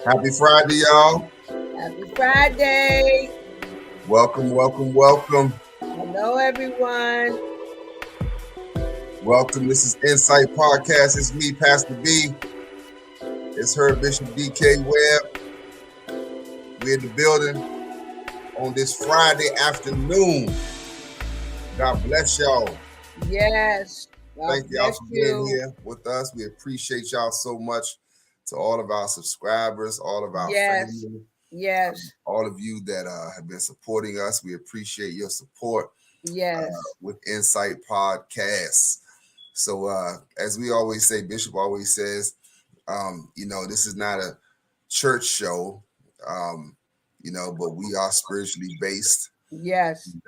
Happy Friday, y'all. Happy Friday. Welcome, welcome, welcome. Hello, everyone. Welcome. This is Ensight Podcast. It's me, Pastor B. It's her, Bishop DK Webb. We're in the building on this Friday afternoon. God bless y'all. Yes. God Thank y'all bless for being you. here with us. We appreciate y'all so much. To all of our subscribers, all of our Yes. family, Yes. all of you that have been supporting us. We appreciate your support Yes. with Ensight Podcasts. So as we always say, Bishop always says, this is not a church show, but we are spiritually based. Yes. And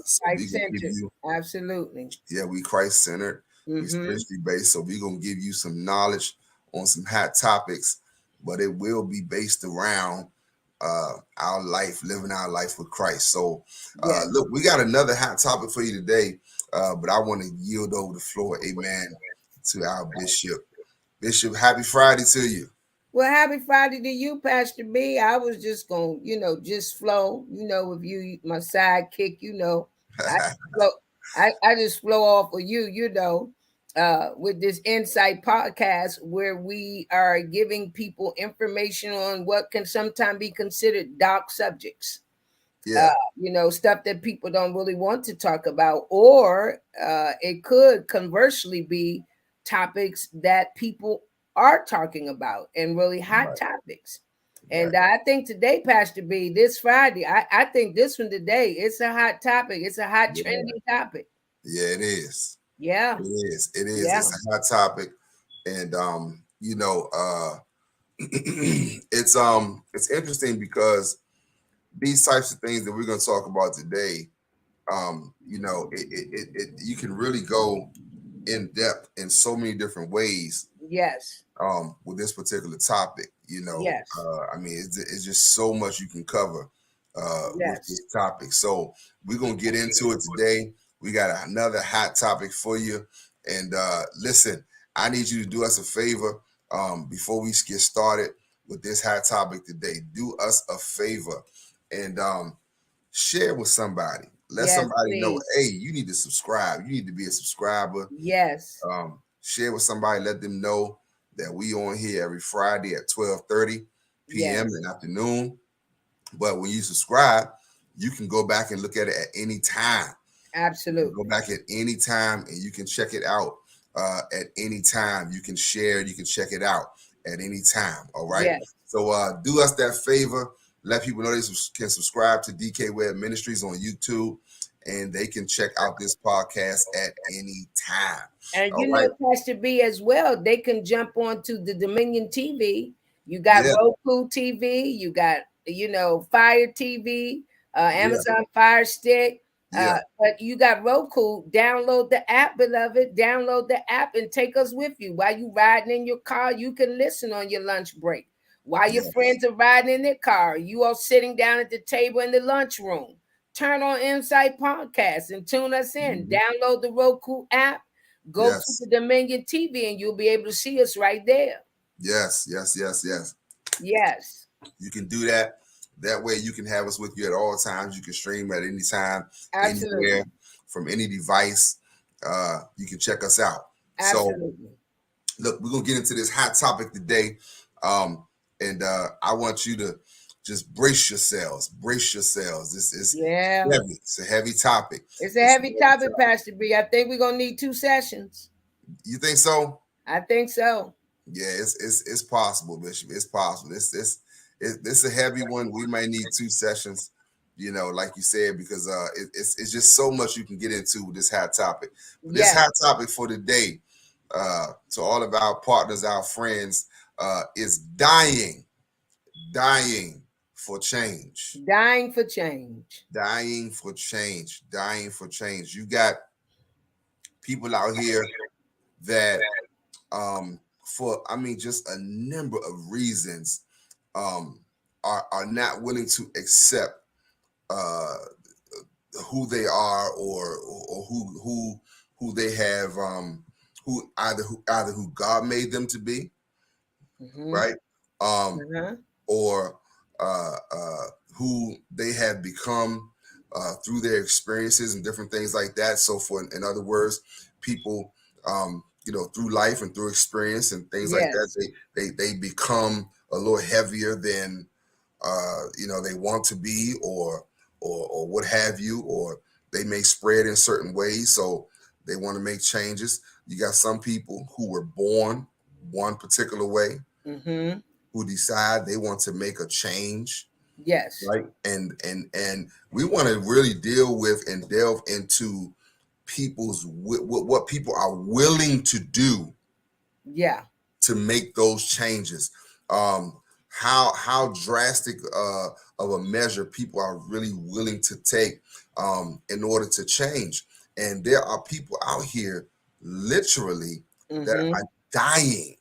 So we Christ gonna give centered. you, Absolutely. we Christ centered, we Mm-hmm. spiritually based. So we're gonna give you some knowledge on some hot topics, but it will be based around our life, living our life with Christ. So Yes. look, we got another hot topic for you today, but I want to yield over the floor, amen, to our bishop. Bishop, happy Friday to you. Well, happy Friday to you, Pastor B. I was just going, just flow, with you, my sidekick, I flow, I just flow off of you, with this Insight podcast where we are giving people information on what can sometimes be considered dark subjects. Yeah, Stuff that people don't really want to talk about, or it could conversely be topics that people are talking about and really hot right, topics. right. And I think today, Pastor B, this Friday, I think this one today, it's a hot topic. It's a hot, Yeah, trending topic. yeah, it is. Yeah, It is. It is. yeah, It's a hot topic, and it's interesting because these types of things that we're going to talk about today, you can really go in depth in so many different ways yes, with this particular topic. yes, It's just so much you can cover with yes, this topic. So we're gonna get into it today. We got another hot topic for you. And listen, I need you to do us a favor before we get started with this hot topic today. Do us a favor and share with somebody. Let yes, somebody know, please. hey, you need to subscribe. You need to be a subscriber. Yes, Share with somebody. Let them know that we on here every Friday at 12:30 p.m. yes, in the afternoon. But when you subscribe, you can go back and look at it at any time. You can go absolutely. back at any time and you can check it out at any time. You can share it. You can check it out at any time. All right. Yes, So do us that favor. Let people know they can subscribe to DK Web Ministries on YouTube and they can check out this podcast at any time. and All right. Pastor B as well, they can jump onto the Dominion TV. You got Yeah. Roku TV, you got, Fire TV, Yeah. Amazon Fire Stick. Yeah. But you got Roku. Download the app, beloved. Download the app and take us with you. While you riding in your car, you can listen on your lunch break. While your Yes. friends are riding in their car, you are sitting down at the table in the lunchroom. Turn on Insight Podcast and tune us in. Mhm. Download the Roku app. Go to Yes. the Dominion TV and you'll be able to see us right there. Yes. Yes. Yes. Yes. Yes, You can do that. That way you can have us with you at all times. You can stream at any time, anywhere, absolutely. from any device. You can check us out. So Absolutely. look, we're gonna get into this hot topic today. Um, and I want you to just brace yourselves. Brace yourselves. This is Yeah. heavy. It's a heavy topic. It's a It's a heavy heavy topic, topic. Pastor B. I think we're gonna need 2 sessions. You think so? I think so. Yeah, it's possible, Bishop. It's possible. It's a heavy one. We may need 2 sessions, like you said, because it's just so much you can get into with this hot topic. But this Yes. hot topic for today, to all of our partners, our friends, is dying for change, Dying for change. dying for change, dying for change. You got people out here that for just a number of reasons um, are not willing to accept uh, who they are or who they have who either who God made them to be, Mm-hmm. right? Um, Uh-huh. or who they have become through their experiences and different things like that. So, for in other words, people, through life and through experience and things like that, Yes. they become a little heavier than they want to be, or what have you, or they may spread in certain ways. So they want to make changes. You got some people who were born one particular way, Mm-hmm. who decide they want to make a change, Yes. right? And we want to really deal with and delve into what people are willing to do Yeah. to make those changes. How drastic of a measure people are really willing to take in order to change. And there are people out here literally that Mm-hmm. are dying.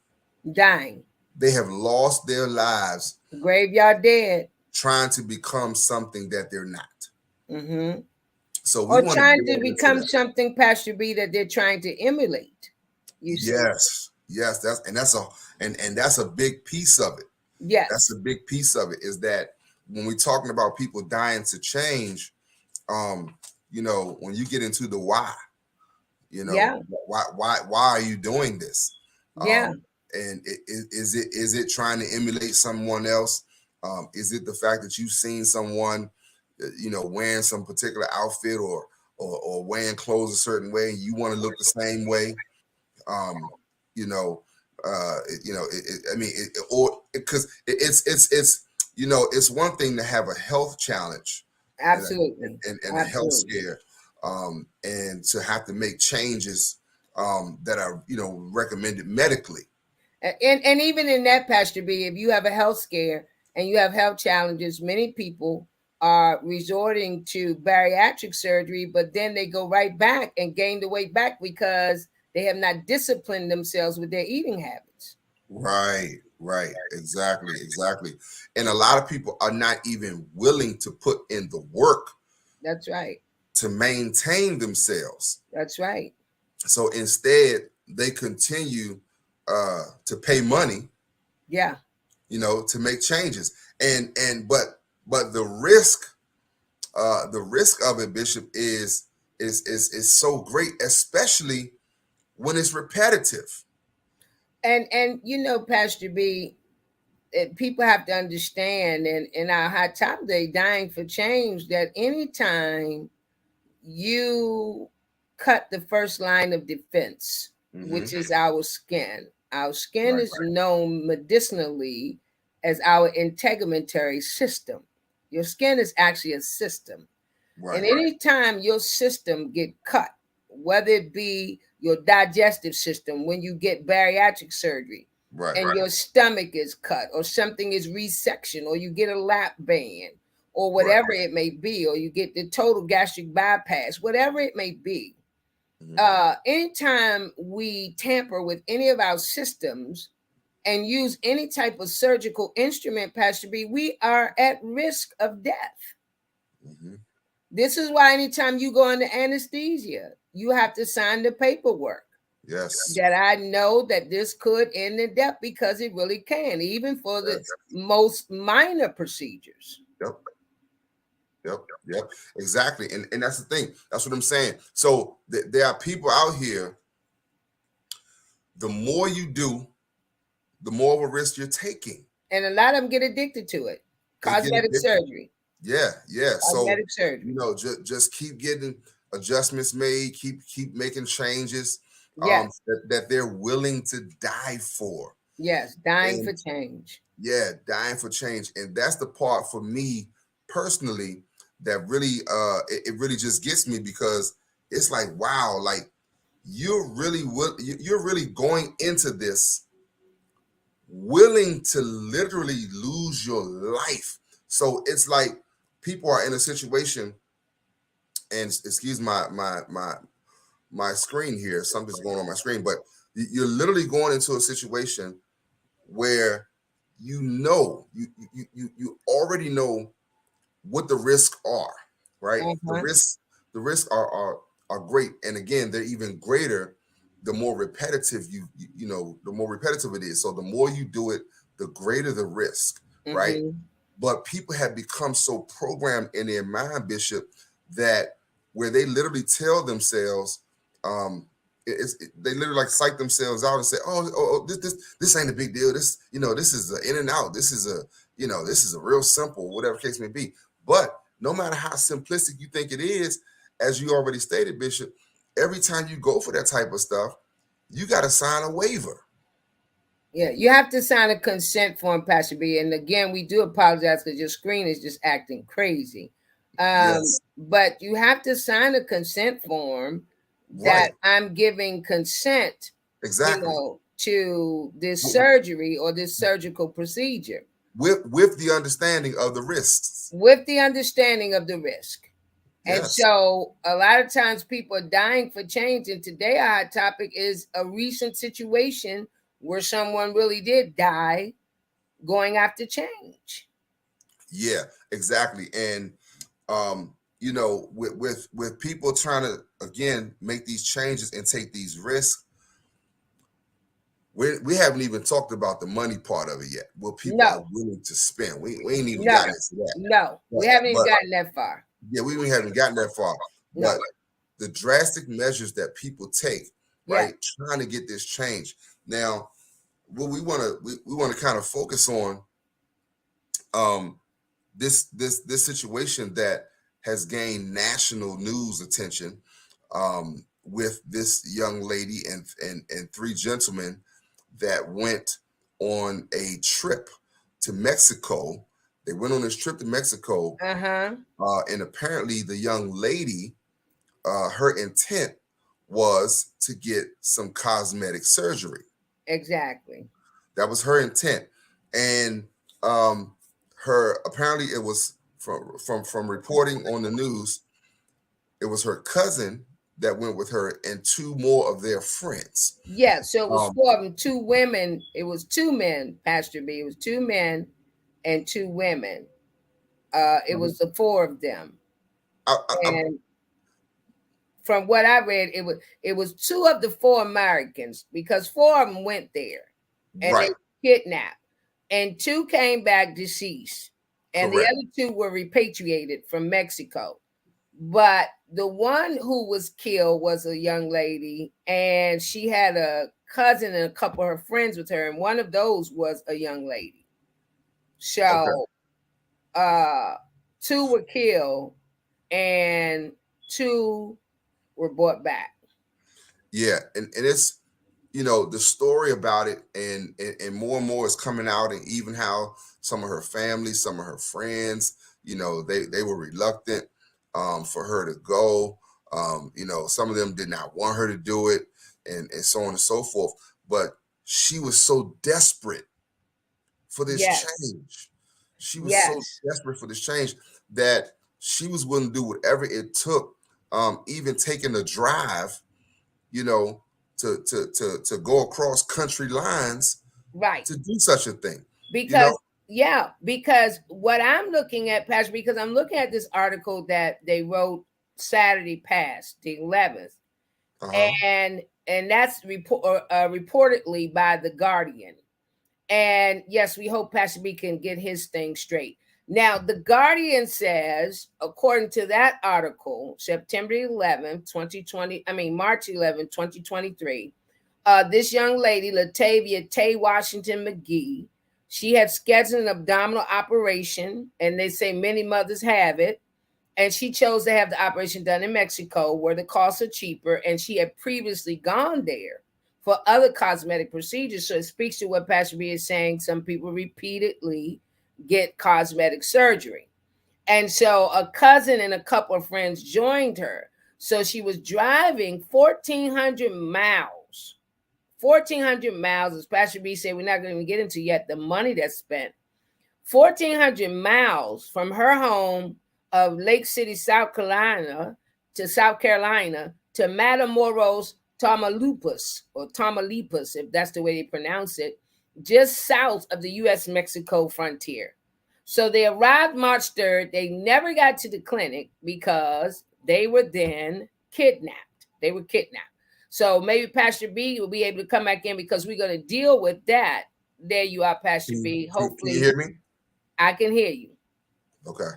Dying. They have lost their lives Graveyard dead. trying to become something that they're not. Mm-hmm. So we Or want to trying to delve into become that. something, Pastor B, that they're trying to emulate. You see? Yes, that's a big piece of it. That's Yes. a big piece of it, is that when we're talking about people dying to change, when you get into the why, Yeah. why are you doing this? Yeah. And is it trying to emulate someone else? Is it the fact that you've seen someone, wearing some particular outfit, or wearing clothes a certain way, and you want to look the same way? Um, you know, I mean, because it's one thing to have a health challenge and Absolutely. and a health Absolutely. scare, and to have to make changes that are recommended medically. And even in that, Pastor B, if you have a health scare and you have health challenges, many people are resorting to bariatric surgery, but then they go right back and gain the weight back because they have not disciplined themselves with their eating habits. Right, exactly. And a lot of people are not even willing to put in the work That's right. to maintain themselves. That's right. So instead, they continue to pay money, Yeah. to make changes. But the risk of it, Bishop, is so great, especially when it's repetitive. And Pastor B, people have to understand, and in our hot topic day, dying for change, that anytime you cut the first line of defense, Mm-hmm. which is our skin. Our skin Right, is known medicinally as our integumentary system. Your skin is actually a system. And right, anytime your system get cut, whether it be your digestive system when you get bariatric surgery, right, and your stomach is cut, or something is resection, or you get a lap band, or right. whatever it may be, or you get the total gastric bypass, whatever it may be. Mm-hmm. Anytime we tamper with any of our systems and use any type of surgical instrument, Pastor B, we are at risk of death. Mm-hmm. This is why anytime you go into anesthesia, you have to sign the paperwork Yes, that I know that this could end in death, because it really can, even for the yes. most minor procedures. Yep, yep. Exactly. And that's the thing. That's what I'm saying. So there are people out here, the more you do, the more of a risk you're taking. And a lot of them get addicted to it. They get Cosmetic addicted. surgery. Yeah. So, Cosmetic surgery. just keep getting adjustments made, keep making changes Yes. that they're willing to die for. Yes. Dying for And change. yeah, dying for change. And that's the part for me personally that really it really just gets me, because it's like, wow, like you're really going into this willing to literally lose your life. So it's like people are in a situation, and excuse my screen here, something's going on my screen, but you're literally going into a situation where you already know what the risks are, right? The Uh-huh. risks are great, and again, they're even greater the more repetitive the more repetitive it is. So the more you do it, the greater the risk. right? Mm-hmm. But people have become so programmed in their mind, Bishop, that where they literally tell themselves, they literally like psych themselves out and say, this ain't a big deal. This is an in and out. This is a real simple, whatever case may be. But no matter how simplistic you think it is, as you already stated, Bishop, every time you go for that type of stuff, you got to sign a waiver. Yeah, you have to sign a consent form, Pastor B. And again, we do apologize because your screen is just acting crazy. Yes, But you have to sign a consent form that right, I'm giving consent, exactly. to this surgery or this surgical procedure With the understanding of the risks. with the understanding of the risk. And Yes. so a lot of times people are dying for change. And today our topic is a recent situation where someone really did die going after change. Yeah, exactly. And with people trying to again make these changes and take these risks, we haven't even talked about the money part of it yet. What people are No, willing to spend. We ain't even no, gotten into that. no. But We haven't even but gotten that far. yeah, we haven't gotten that far. No. But the drastic measures that people take, Yeah. right, trying to get this change. Now, what we want to kind of focus on um this situation that has gained national news attention with this young lady and three gentlemen that went on a trip to Mexico. They went on this trip to Mexico, Uh-huh. and apparently the young lady, her intent was to get some cosmetic surgery. Exactly. That was her intent, and um, her apparently it was from reporting on the news. It was her cousin that went with her and two more of their friends. Yeah. So it was Um, four of them, two women. It was two men, Pastor B. It was two men and two women. It was the four of them. I, I, And from what I read, it was two of the four Americans because four of them went there and they right, were kidnapped, and two came back deceased, and the correct. other two were repatriated from Mexico. But the one who was killed was a young lady, and she had a cousin and a couple of her friends with her, and one of those was a young lady. Okay, So, uh, two were killed, and two were brought back. yeah, and it's the story about it, and more is coming out, and even how some of her family, some of her friends, they were reluctant for her to go. Some of them did not want her to do it, and so on and so forth. But she was so desperate for this Yes, change. She was so yes, desperate for this change that she was willing to do whatever it took, even taking a drive, you know, to go across country lines right. to do such a thing. You know, Because because what I'm looking at, Pastor, because I'm looking at this article that they wrote Saturday past the 11th, uh-huh. and that's reportedly by the Guardian. And yes, we hope Pastor B can get his thing straight. Now, the Guardian says, according to that article, September 11th, 2020, March 11th, 2023, this young lady, Latavia Tay Washington McGee, she had scheduled an abdominal operation, and they say many mothers have it. And she chose to have the operation done in Mexico, where the costs are cheaper, and she had previously gone there for other cosmetic procedures. So it speaks to what Pastor B is saying. Some people repeatedly get cosmetic surgery. And so a cousin and a couple of friends joined her. So she was driving 1,400 miles. 1,400 miles, as Pastor B said, we're not going to get into yet the money that's spent. 1,400 miles from her home of Lake City, South Carolina, to Matamoros, Tamaulipas, if that's the way they pronounce it, just south of the U.S.-Mexico frontier. So they arrived March 3rd. They never got to the clinic because they were then kidnapped. They were kidnapped. So maybe Pastor B will be able to come back in because we're going to deal with that. There you are, Pastor B. Can you Hopefully, hear me? I can hear you. Okay.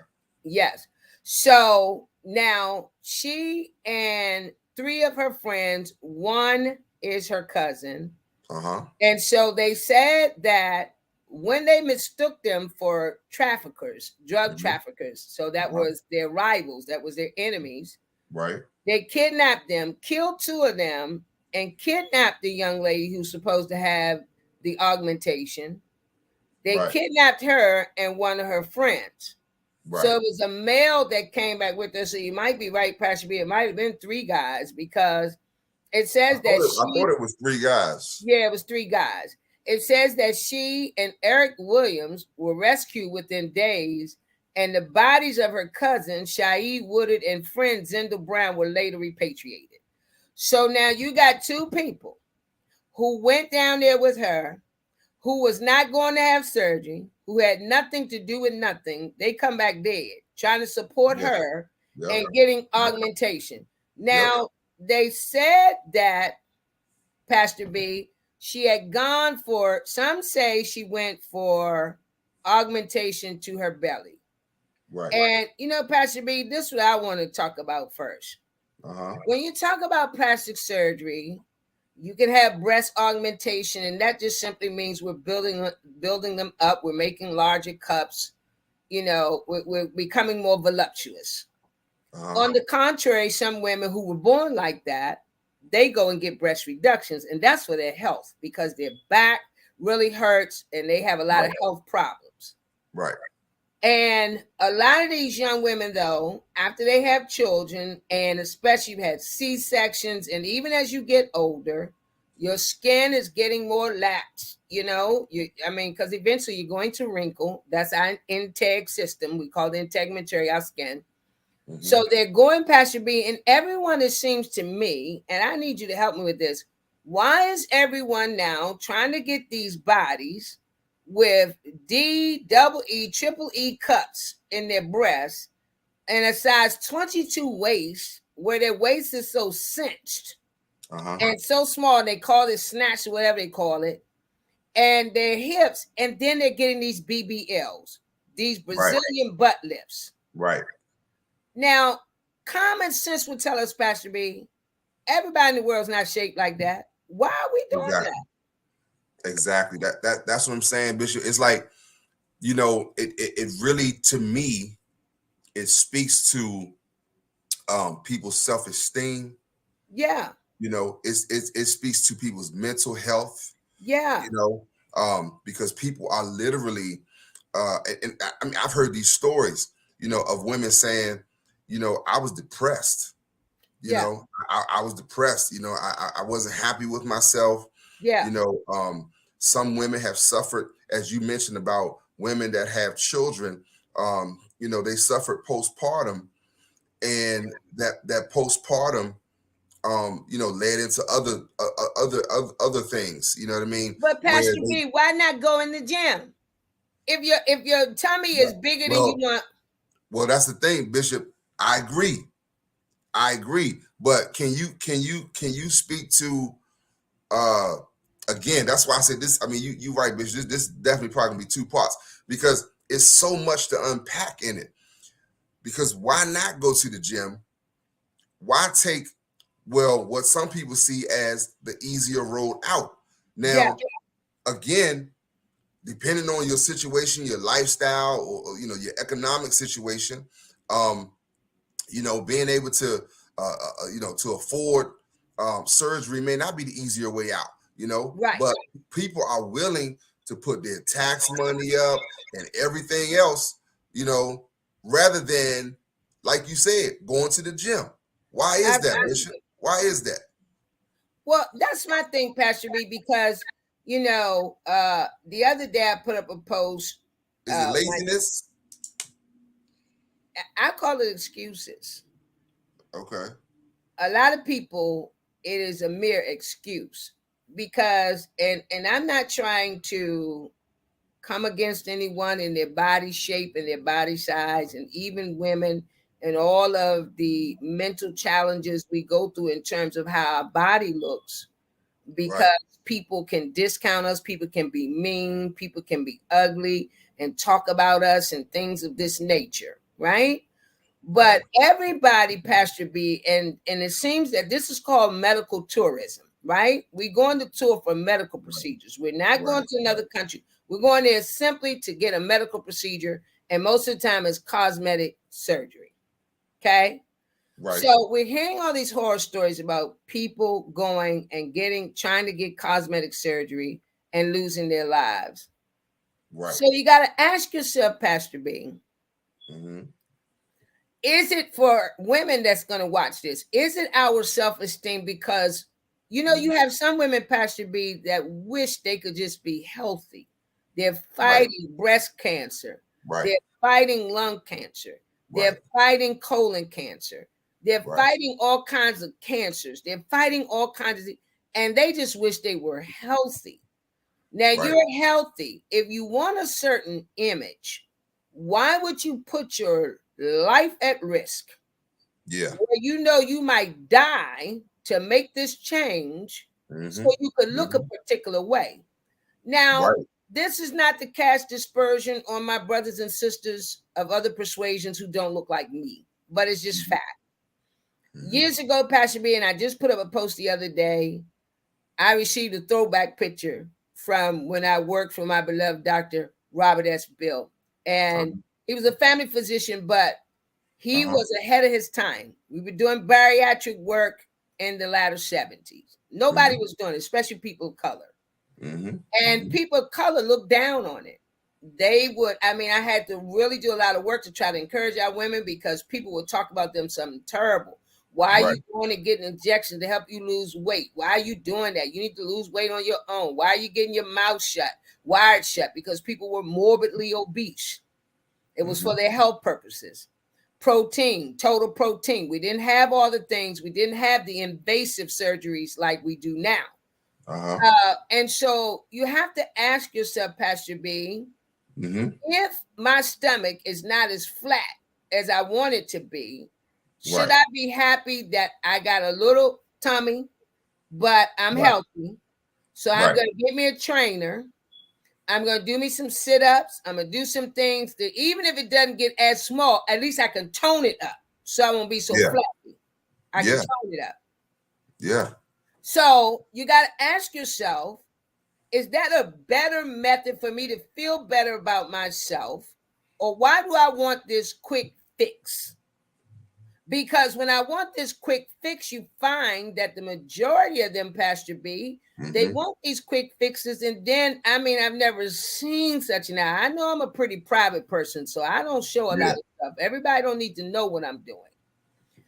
Yes. So now she and three of her friends, one is her cousin. Uh-huh. And so they said that when they mistook them for traffickers, drug Mm-hmm. traffickers, so that Uh-huh. was their rivals, that was their enemies, Right. they kidnapped them, killed two of them, and kidnapped the young lady who's supposed to have the augmentation. They Right. kidnapped her and one of her friends. So Right. it was a male that came back with her. So you might be right, Pastor B. It might have been three guys because it says that I thought it was three guys. yeah, it was three guys. It says that she and Eric Williams were rescued within days, and the bodies of her cousins, Shaid Woodard and friend Zindel Brown, were later repatriated. So now you got two people who went down there with her, who was not going to have surgery, who had nothing to do with nothing. They come back dead, trying to support Yeah. her Yep. and getting augmentation. Yep. Now, they said that Pastor B, she had gone for, some say she went for augmentation to her belly. Right. And, you know, Pastor B, this is what I want to talk about first. Uh-huh. When you talk about plastic surgery, you can have breast augmentation, and that just simply means we're building them up. We're making larger cups. You know, we're becoming more voluptuous. Uh-huh. On the contrary, some women who were born like that, they go and get breast reductions, and that's for their health because their back really hurts and they have a lot of health problems. Right. And a lot of these young women, though, after they have children, and especially you've had C-sections, and even as you get older, your skin is getting more lax. You know, because eventually you're going to wrinkle. That's our integ system. We call the integumentary our skin. Mm-hmm. So they're going past your B, and everyone, it seems to me, and I need you to help me with this. Why is everyone now trying to get these bodies with D, double E, triple E cuts in their breasts and a size 22 waist, where their waist is so cinched and so small, they call it snatch, whatever they call it, and their hips, and then they're getting these BBLs, these Brazilian butt lifts. Right. Now, common sense would tell us, Pastor B, everybody in the world's not shaped like that. Why are we doing that? Exactly. That's what I'm saying, Bishop. It's like, you know, it really, to me, it speaks to people's self-esteem. Yeah. You know, it speaks to people's mental health. Yeah. You know, because people are literally and I mean, I've heard these stories, you know, of women saying, you know, I was depressed. You know, I was depressed. You know, I wasn't happy with myself. Yeah. You know, some women have suffered, as you mentioned about women that have children. You know, they suffered postpartum, and that postpartum, you know, led into other things. You know what I mean? But Pastor B, why not go in the gym? If your tummy is bigger than you want. Well, that's the thing, Bishop. I agree. But can you speak to again, that's why I said this. I mean, you right, Bishop. This definitely probably gonna be two parts because it's so much to unpack in it. Because why not go to the gym? Why take what some people see as the easier road out? Now, again, depending on your situation, your lifestyle, or you know, your economic situation, you know, being able to you know, to afford surgery may not be the easier way out, you know, but people are willing to put their tax money up and everything else, you know, rather than, like you said, going to the gym. Why is that, Bishop? Why is that? Well, that's my thing, Pastor B, because, you know, the other day I put up a post. Is it laziness? I call it excuses. Okay. A lot of people, it is a mere excuse because, and I'm not trying to come against anyone in their body shape and their body size, and even women and all of the mental challenges we go through in terms of how our body looks. because people can discount us, people can be mean, people can be ugly and talk about us and things of this nature, right? But everybody, Pastor B, and it seems that this is called medical tourism, right? We're going to tour for medical procedures. We're not going to another country. We're going there simply to get a medical procedure, and most of the time it's cosmetic surgery. Okay? Right. So we're hearing all these horror stories about people going and trying to get cosmetic surgery and losing their lives. Right. So you got to ask yourself, Pastor B, is it for women that's going to watch this? Is it our self-esteem? Because, you have some women, Pastor B, that wish they could just be healthy. They're fighting breast cancer. Right. They're fighting lung cancer. They're fighting colon cancer. They're fighting all kinds of cancers. They're fighting all kinds of, and they just wish they were healthy. Now, you're healthy. If you want a certain image, why would you put your life at risk? Yeah. Where you might die to make this change so you could look a particular way. Now, this is not to cast dispersion on my brothers and sisters of other persuasions who don't look like me, but it's just fact. Years ago, Pastor B, and I just put up a post the other day, I received a throwback picture from when I worked for my beloved Dr. Robert S. Bill. And he was a family physician, but he was ahead of his time. We were doing bariatric work in the latter 70s. Nobody was doing it, especially people of color. And people of color looked down on it. I had to really do a lot of work to try to encourage our women because people would talk about them something terrible. Why are you going to get an injection to help you lose weight? Why are you doing that? You need to lose weight on your own. Why are you getting your mouth wired shut? Because people were morbidly obese. It was for their health purposes. Protein, total protein. We didn't have all the things. We didn't have the invasive surgeries like we do now. And so you have to ask yourself, Pastor B, if my stomach is not as flat as I want it to be, should I be happy that I got a little tummy, but I'm healthy? So I'm going to get me a trainer. I'm going to do me some sit-ups. I'm going to do some things that even if it doesn't get as small, at least I can tone it up. So I won't be so flappy. I can tone it up. Yeah. So you got to ask yourself, is that a better method for me to feel better about myself? Or why do I want this quick fix? Because when I want this quick fix, you find that the majority of them, Pastor B, they want these quick fixes. And then, I've never seen such. Now, I know I'm a pretty private person, so I don't show a lot of stuff. Everybody don't need to know what I'm doing.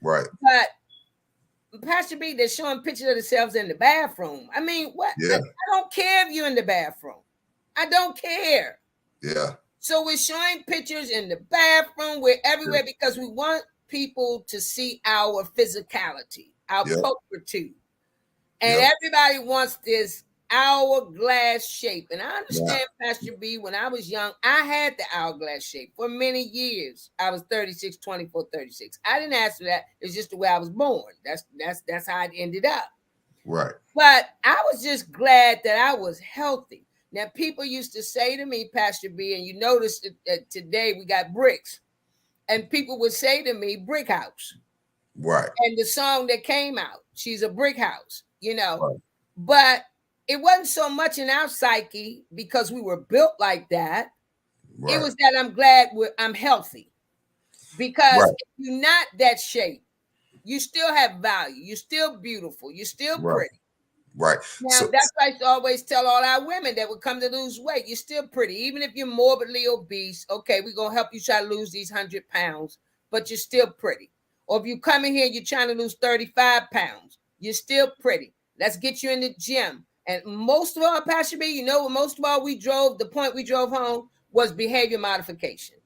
Right. But Pastor B, they're showing pictures of themselves in the bathroom. What? Yeah. I don't care if you're in the bathroom. I don't care. Yeah. So we're showing pictures in the bathroom. We're everywhere because we want people to see our physicality, our pulchritude. And everybody wants this hourglass shape. And I understand, Pastor B, when I was young, I had the hourglass shape for many years. I was 36, 24, 36. I didn't ask for that. It's just the way I was born. That's how it ended up. Right. But I was just glad that I was healthy. Now, people used to say to me, Pastor B, and you notice that today we got bricks. And people would say to me, brick house. Right. And the song that came out, she's a brick house, Right. But it wasn't so much in our psyche because we were built like that. Right. It was that I'm glad I'm healthy. Because if you're not that shape, you still have value. You're still beautiful. You're still pretty. Right. Now, that's why I used to always tell all our women that would come to lose weight. You're still pretty. Even if you're morbidly obese, okay, we're going to help you try to lose these 100 pounds, but you're still pretty. Or if you come in here and you're trying to lose 35 pounds, you're still pretty. Let's get you in the gym. And most of all, Pastor B, most of all the point we drove home was behavior modification.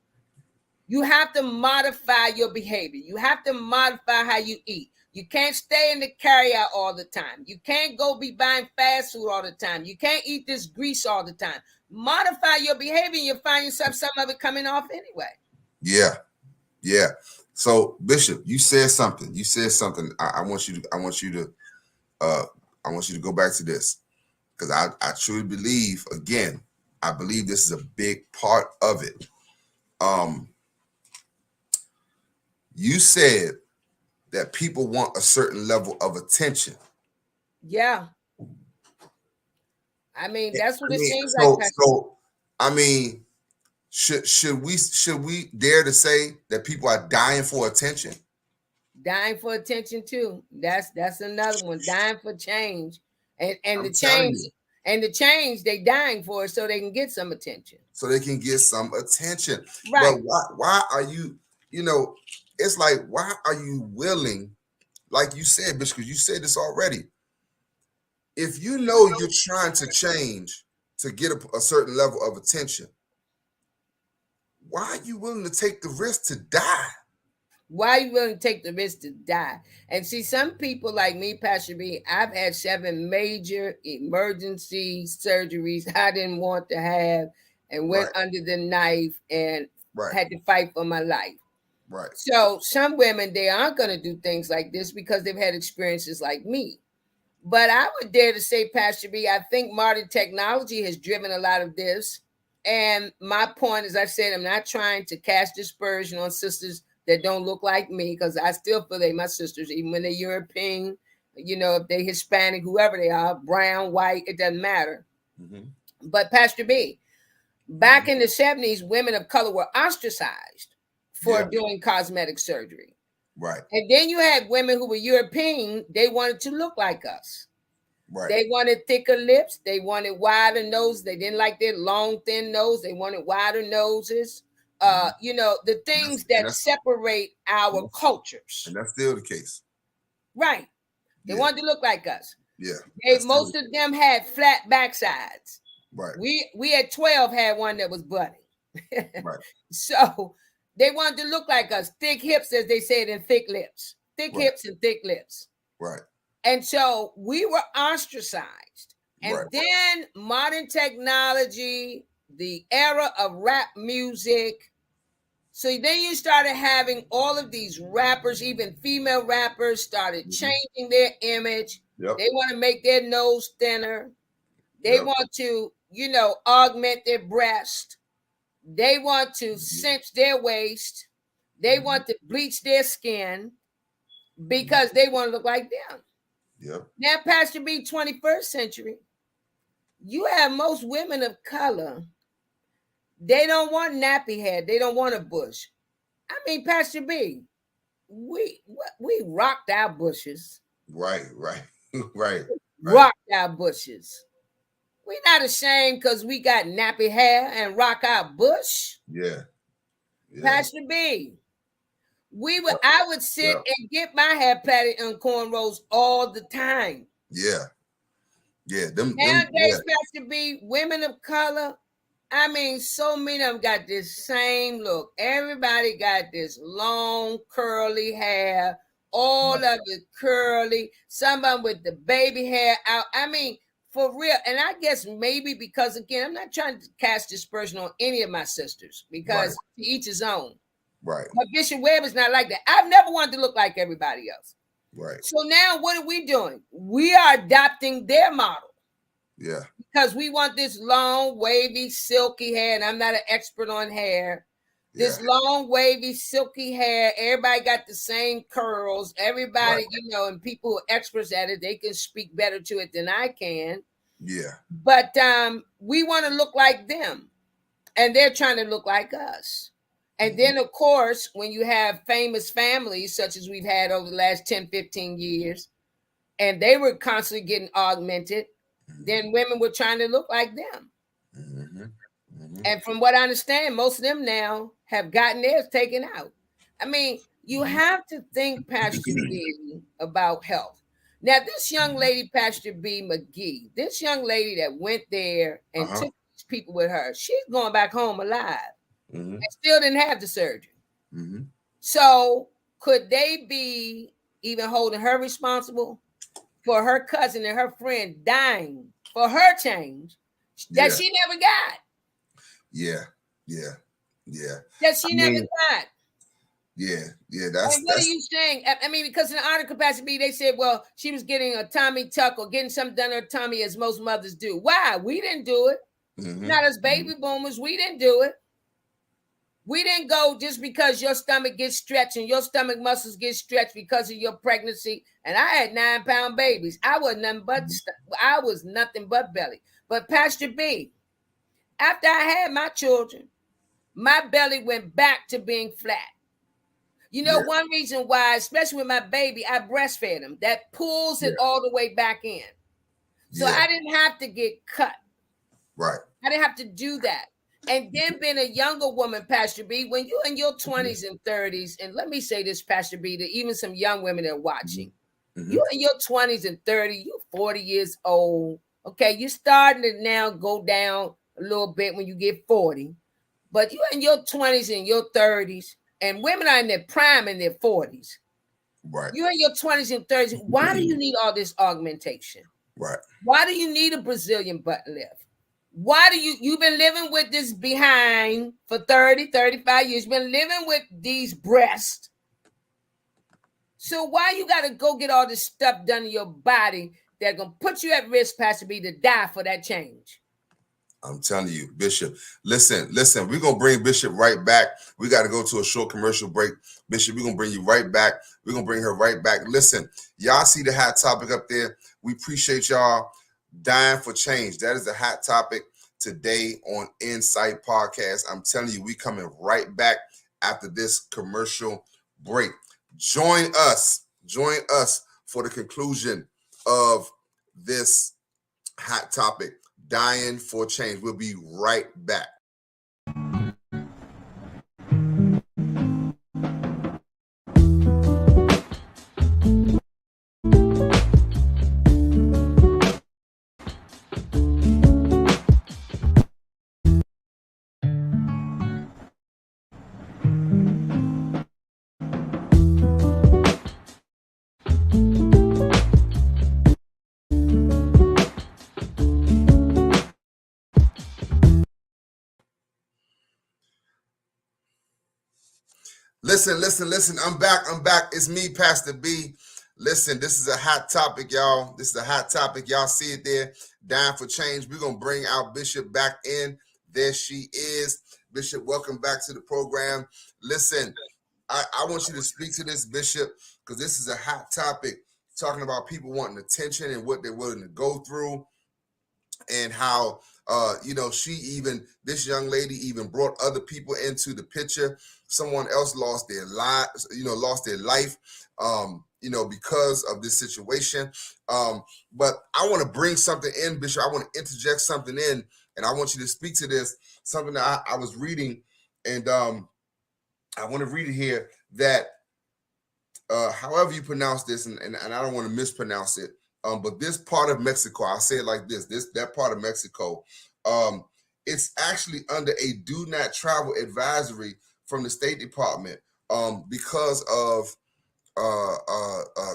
You have to modify your behavior. You have to modify how you eat. You can't stay in the carryout all the time. You can't go be buying fast food all the time. You can't eat this grease all the time. Modify your behavior and you'll find yourself some of it coming off anyway. Yeah. Yeah. So Bishop, you said something. I want you to I want you to go back to this because I truly believe, again, I believe this is a big part of it. You said that people want a certain level of attention. Yeah. I mean, that's what I it mean, seems like. I mean, should we dare to say that people are dying for attention? Dying for attention too. That's another one. Dying for change, and I'm telling you. the change they dying for it so they can get some attention. So they can get some attention. Right. But why are you? You know, it's like, why are you willing? Like you said, bitch, because you said this already. If you know you're trying to change to get a certain level of attention, why are you willing to take the risk to die? Why are you willing to take the risk to die? And see, some people like me, Pastor B, I've had 7 major emergency surgeries I didn't want to have and went under the knife and had to fight for my life. Right. So some women, they aren't going to do things like this because they've had experiences like me. But I would dare to say, Pastor B, I think modern technology has driven a lot of this. And my point, as I said, I'm not trying to cast dispersion on sisters that don't look like me, because I still feel they my sisters, even when they're European, if they're Hispanic, whoever they are, brown, white, it doesn't matter. Mm-hmm. But Pastor B, back in the 70s, women of color were ostracized for doing cosmetic surgery. Right. And then you had women who were European, they wanted to look like us. Right. They wanted thicker lips. They wanted wider noses. They didn't like their long, thin nose. They wanted wider noses. The things that separate our cultures. And that's still the case. Right. They wanted to look like us. Yeah. Most of them had flat backsides. Right. We at 12 had one that was budding. Right. So they wanted to look like us. Thick hips, as they said, and thick lips. Thick hips and thick lips. Right. And so we were ostracized. And then modern technology, the era of rap music. So then you started having all of these rappers, even female rappers, started changing their image. Yep. They want to make their nose thinner. They want to, augment their breast. They want to cinch their waist. They want to bleach their skin because they want to look like them. Yep. Now, Pastor B, 21st century, you have most women of color. They don't want nappy hair. They don't want a bush. I mean, Pastor B, we rocked our bushes. Right. Rocked our bushes. We're not ashamed because we got nappy hair and rock our bush. Yeah. Pastor B, I would sit and get my hair plaited on cornrows all the time. Yeah. Nowadays, Pastor B, women of color, I mean, so many of them got this same look. Everybody got this long, curly hair, all of it curly, some of them with the baby hair out. I mean, for real. And I guess maybe because, again, I'm not trying to cast dispersion on any of my sisters because to each his own. Right. But Bishop Webb is not like that. I've never wanted to look like everybody else. Right. So now what are we doing? We are adopting their model. Yeah. Because we want this long, wavy, silky hair. And I'm not an expert on hair. This long, wavy, silky hair. Everybody got the same curls. Everybody, and people who are experts at it, they can speak better to it than I can. Yeah. But we want to look like them. And they're trying to look like us. And then, of course, when you have famous families, such as we've had over the last 10, 15 years, and they were constantly getting augmented, then women were trying to look like them. And from what I understand, most of them now have gotten theirs taken out. I mean, you have to think, Pastor B, about health. Now, this young lady, Pastor B. McGee, this young lady that went there and took these people with her, she's going back home alive. And still didn't have the surgery. So could they be even holding her responsible for her cousin and her friend dying for her change that she never got? Yeah. That she never got. Yeah, And what are that's you saying? I mean, because in the article, Pastor B, they said, well, she was getting a tummy tuck or getting something done to her tummy as most mothers do. Why? We didn't do it. Not as baby boomers. We didn't do it. We didn't go just because your stomach gets stretched and your stomach muscles get stretched because of your pregnancy. And I had 9-pound babies. I was nothing but belly. But Pastor B, after I had my children, my belly went back to being flat. You know, yeah, one reason why, especially with my baby, I breastfed him. That pulls it yeah, all the way back in. So yeah, I didn't have to get cut. right. I didn't have to do that. And then being a younger woman, Pastor B, when you're in your 20s and 30s, and let me say this, Pastor B, to even some young women that are watching, you in your 20s and 30s, you're 40 years old. Okay, you're starting to now go down a little bit when you get 40. But you're in your 20s and your 30s, and women are in their prime in their 40s. Right. You're in your 20s and 30s. Why do you need all this augmentation? Right. Why do you need a Brazilian butt lift? Why do you've been living with this behind for 30, 35 years? You've been living with these breasts. So why you got to go get all this stuff done in your body that's going to put you at risk, Pastor B, to die for that change? I'm telling you, Bishop. Listen. We're going to bring Bishop right back. We got to go to a short commercial break. Bishop, we're going to bring you right back. We're going to bring her right back. Listen, y'all see the hot topic up there. We appreciate y'all dying for change. That is the hot topic today on Ensight Podcast. I'm telling you, we coming right back after this commercial break. Join us for the conclusion of this hot topic. Dying for change. We'll be right back. Listen. I'm back. It's me, Pastor B. Listen, this is a hot topic, y'all. This is a hot topic. Y'all see it there. Dying for change. We're going to bring our Bishop back in. There she is. Bishop, welcome back to the program. Listen, I want you to speak to this, Bishop, because this is a hot topic, talking about people wanting attention and what they're willing to go through, and how this young lady even brought other people into the picture. Someone else lost their life, because of this situation. But I want to bring something in, Bishop. I want to interject something in, and I want you to speak to this, something that I was reading, and I want to read it here, that however you pronounce this, and I don't want to mispronounce it, but this part of Mexico, I'll say it like that part of Mexico, it's actually under a do not travel advisory from the State Department, because of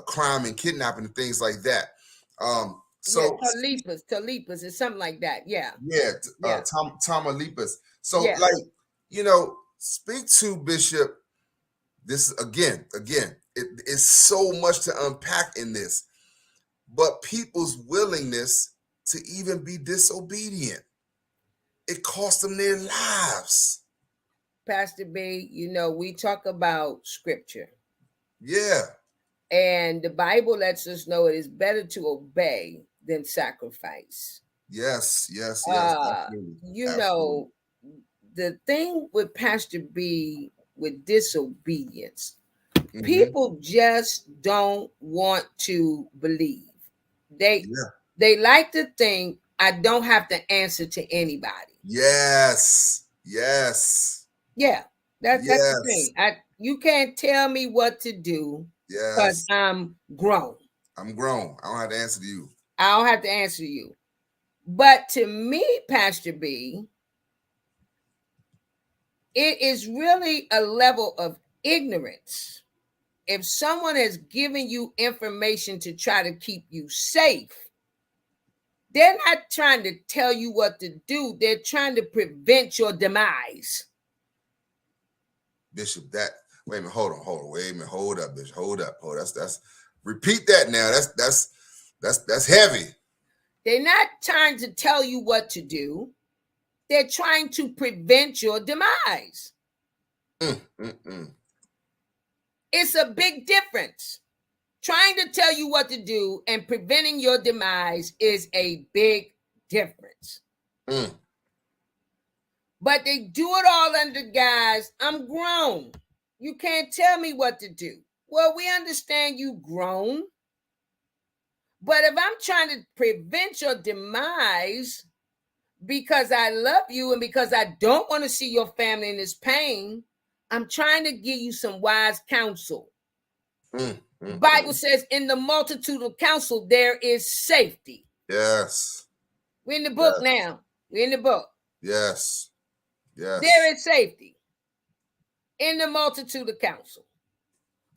crime and kidnapping and things like that. Talipas is something like that. Yeah. Tamaulipas. So, speak to Bishop. This again, it is so much to unpack in this, but people's willingness to even be disobedient, it cost them their lives. Pastor B, we talk about scripture. Yeah. And the Bible lets us know it is better to obey than sacrifice. Yes. Absolutely. The thing with Pastor B with disobedience, people just don't want to believe. They like to think I don't have to answer to anybody. Yes. Yeah, that's the thing. You can't tell me what to do because I'm grown. I don't have to answer to you. I don't have to answer to you. But to me, Pastor B, it is really a level of ignorance. If someone has given you information to try to keep you safe, they're not trying to tell you what to do. They're trying to prevent your demise. Bishop, that Wait a minute, hold on. Wait a minute, hold up, bitch. Hold up. That's repeat that now. That's heavy. They're not trying to tell you what to do. They're trying to prevent your demise. It's a big difference. Trying to tell you what to do and preventing your demise is a big difference. But they do it all under guise, I'm grown. You can't tell me what to do. Well, we understand you grown. But if I'm trying to prevent your demise because I love you and because I don't want to see your family in this pain, I'm trying to give you some wise counsel. Bible says in the multitude of counsel, there is safety. Yes. We're in the book now. We're in the book. Yes. There is safety in the multitude of counsel.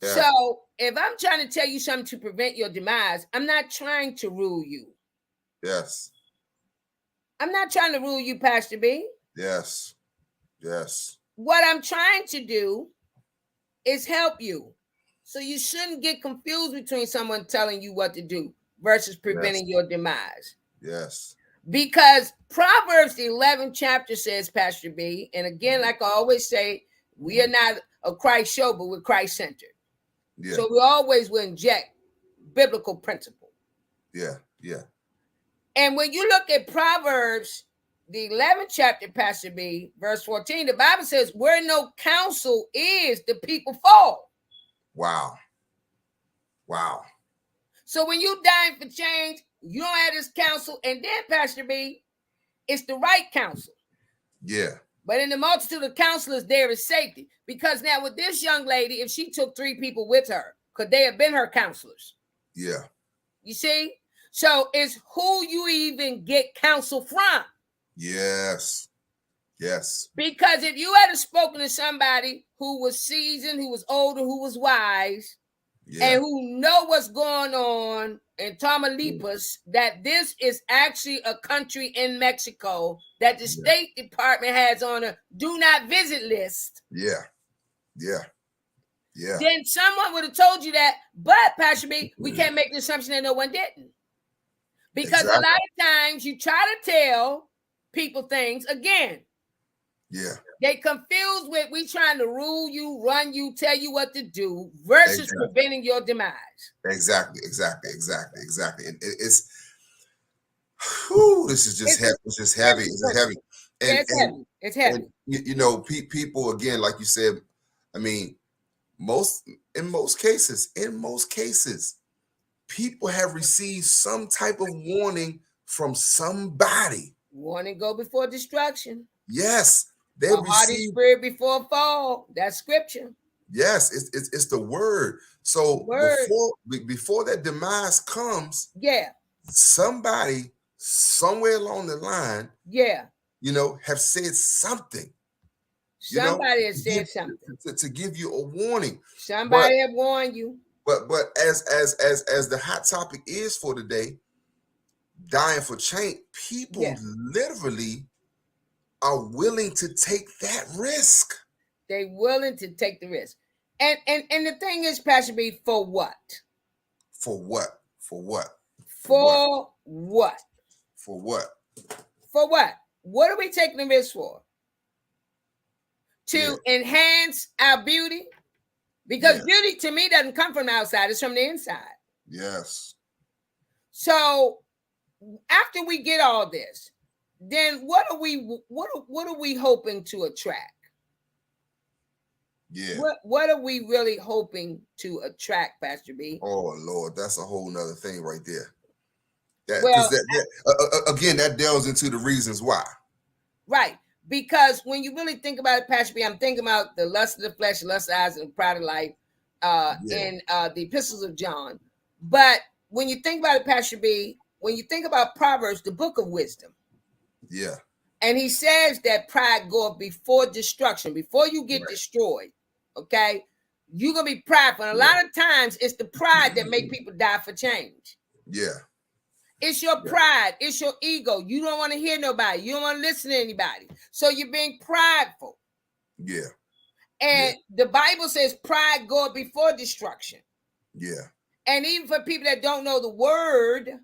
Yeah. So if I'm trying to tell you something to prevent your demise, I'm not trying to rule you. Yes. I'm not trying to rule you, Pastor B. Yes. What I'm trying to do is help you. So you shouldn't get confused between someone telling you what to do versus preventing your demise. Yes. Because Proverbs, the 11th chapter says, Pastor B, and again, like I always say, we are not a Christ show, but we're Christ-centered. Yeah. So we always will inject biblical principle. Yeah. And when you look at Proverbs, the 11th chapter, Pastor B, verse 14, the Bible says, where no counsel is, the people fall. Wow. So when you dying for change, you don't have this counsel, and then, Pastor B, it's the right counsel. Yeah. But in the multitude of counselors, there is safety. Because now with this young lady, if she took 3 people with her, could they have been her counselors? Yeah. You see? So it's who you even get counsel from. Yes. Because if you had spoken to somebody who was seasoned, who was older, who was wise, and who know what's going on in Tamaulipas, that this is actually a country in Mexico that the State Department has on a do not visit list. Yeah. Then someone would have told you that, but Pastor B, we can't make the assumption that no one didn't. Because a lot of times you try to tell people things, again, they confused with we trying to rule you, run you, tell you what to do versus preventing your demise. Exactly. And it's this is just heavy. It's just heavy. It's heavy. And, you know, people again, like you said, I mean, in most cases, people have received some type of warning from somebody. Warning go before destruction. Yes. They received spirit before fall. That's scripture. Yes, it's the word. So before that demise comes, somebody somewhere along the line, you know, have said something. Somebody has said something to give you a warning. Somebody have warned you. But as the hot topic is for today, dying for change, people literally are willing to take that risk. They're willing to take the risk. And the thing is, Pastor B, for what? For what? What are we taking the risk for? To enhance our beauty? Because beauty to me doesn't come from the outside, it's from the inside. Yes. So after we get all this, then what are we hoping to attract? Yeah. What are we really hoping to attract, Pastor B? Oh Lord, that's a whole nother thing right there. Again, that delves into the reasons why. Right. Because when you really think about it, Pastor B, I'm thinking about the lust of the flesh, lust of the eyes, and the pride of life in the epistles of John. But when you think about it, Pastor B, when you think about Proverbs, the book of wisdom. Yeah. And he says that pride goeth before destruction, before you get destroyed. Okay. You're going to be prideful. And a lot of times it's the pride that make people die for change. Yeah. It's your pride. It's your ego. You don't want to hear nobody. You don't want to listen to anybody. So you're being prideful. Yeah. And the Bible says pride goeth before destruction. Yeah. And even for people that don't know the word,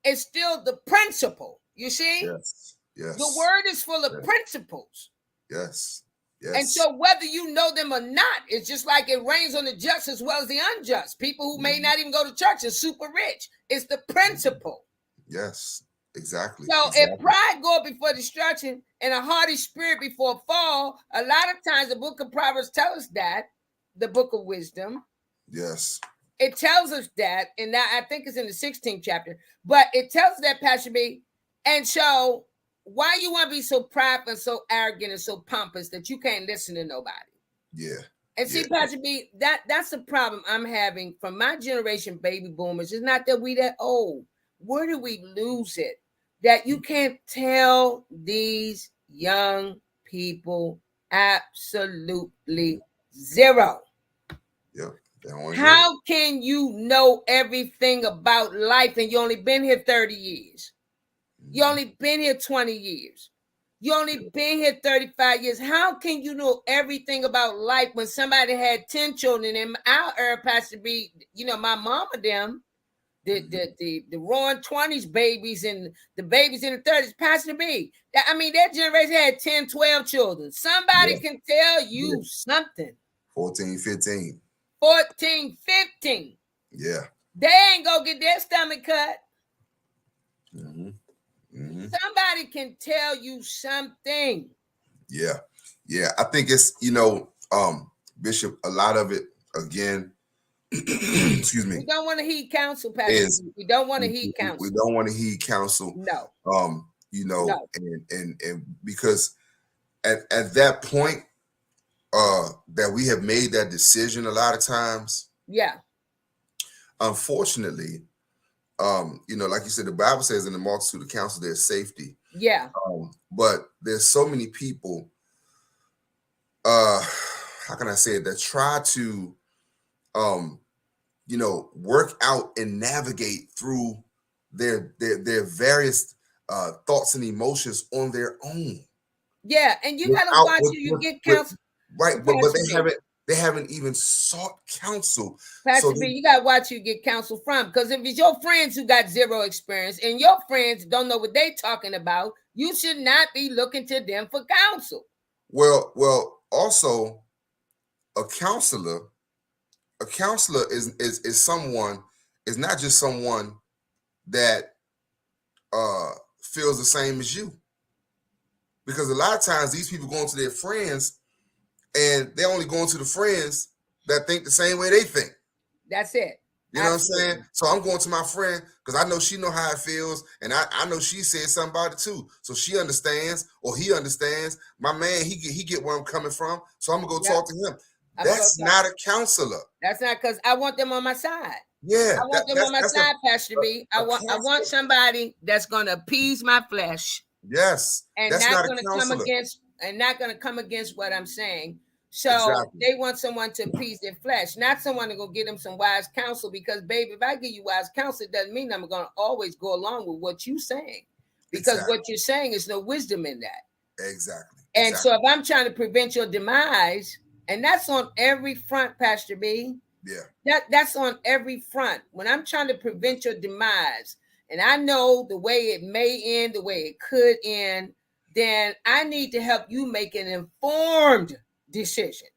it's still the principle. You see? Yes. Yes. The word is full of principles. Yes. Yes. And so whether you know them or not, it's just like it rains on the just as well as the unjust. People who may not even go to church are super rich. It's the principle. Yes. Exactly. So if pride go before destruction and a haughty spirit before fall, a lot of times the book of Proverbs tells us that, the book of wisdom. Yes. It tells us that, and now I think it's in the 16th chapter, but it tells us that, Pastor B. And so why you want to be so prideful and so arrogant and so pompous that you can't listen to nobody? Yeah. And see, Pastor B, that's the problem I'm having from my generation, baby boomers. It's not that we that old. Where do we lose it? That you can't tell these young people absolutely zero. Yep. How can you know everything about life and you only been here 30 years? You only been here 20 years. You only been here 35 years. How can you know everything about life when somebody had 10 children in our era, Pastor B? You know, my mama them, the roaring 20s babies and the babies in the 30s, Pastor B. I mean, that generation had 10, 12 children. Somebody can tell you something. 14, 15. 14, 15. Yeah. They ain't gonna get their stomach cut. Somebody can tell you something. Yeah. Yeah. I think it's, Bishop, a lot of it, again, excuse me. We don't want to heed counsel, Pastor. We don't want to heed counsel. We don't want to heed counsel. No. No. And because at that point, that we have made that decision a lot of times. Yeah. Unfortunately, like you said, the Bible says in the multitude of counsel there's safety. Yeah. But there's so many people, how can I say it, that try to work out and navigate through their various thoughts and emotions on their own. Yeah, and you gotta watch you get counsel. Right, but they haven't even sought counsel. Pastor B, you gotta watch you get counsel from, because if it's your friends who got zero experience and your friends don't know what they talking about, you should not be looking to them for counsel. Well, also a counselor is someone, is not just someone that feels the same as you. Because a lot of times these people go into their friends and they're only going to the friends that think the same way they think. That's it. You know what I'm saying? So I'm going to my friend because I know she know how it feels, and I know she said something about it too. So she understands, or he understands. My man, he get where I'm coming from. So I'm gonna go talk to him. That's not a counselor. That's not, because I want them on my side. Yeah, I want them on my side, Pastor B. I want somebody that's gonna appease my flesh. Yes, and not gonna come against what I'm saying. So they want someone to appease their flesh, not someone to go get them some wise counsel. Because, baby, if I give you wise counsel, it doesn't mean I'm gonna always go along with what you're saying, because what you're saying is no wisdom in that. Exactly. And so if I'm trying to prevent your demise, and that's on every front, Pastor B. Yeah. That's on every front. When I'm trying to prevent your demise, and I know the way it may end, the way it could end, then I need to help you make an informed decision.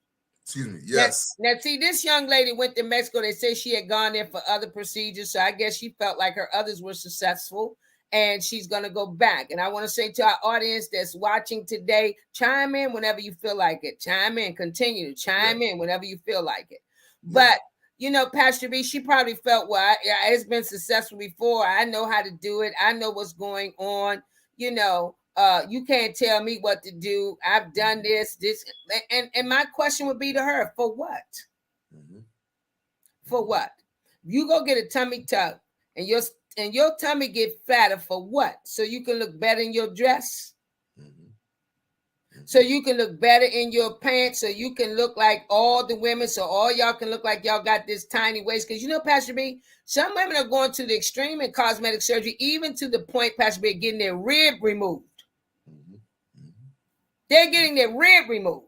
Excuse me. Yes. Now, see, this young lady went to Mexico. They say she had gone there for other procedures. So I guess she felt like her others were successful, and she's going to go back. And I want to say to our audience that's watching today, chime in whenever you feel like it. Chime in. Continue to chime in whenever you feel like it. But, Pastor B, she probably felt, well, it's been successful before. I know how to do it. I know what's going on. You can't tell me what to do. I've done this. And my question would be to her, for what? For what? You go get a tummy tuck and your tummy get fatter, for what? So you can look better in your dress? So you can look better in your pants, so you can look like all the women, so all y'all can look like y'all got this tiny waist. Because Pastor B, some women are going to the extreme in cosmetic surgery, even to the point, Pastor B, getting their rib removed. They're getting their rib removed.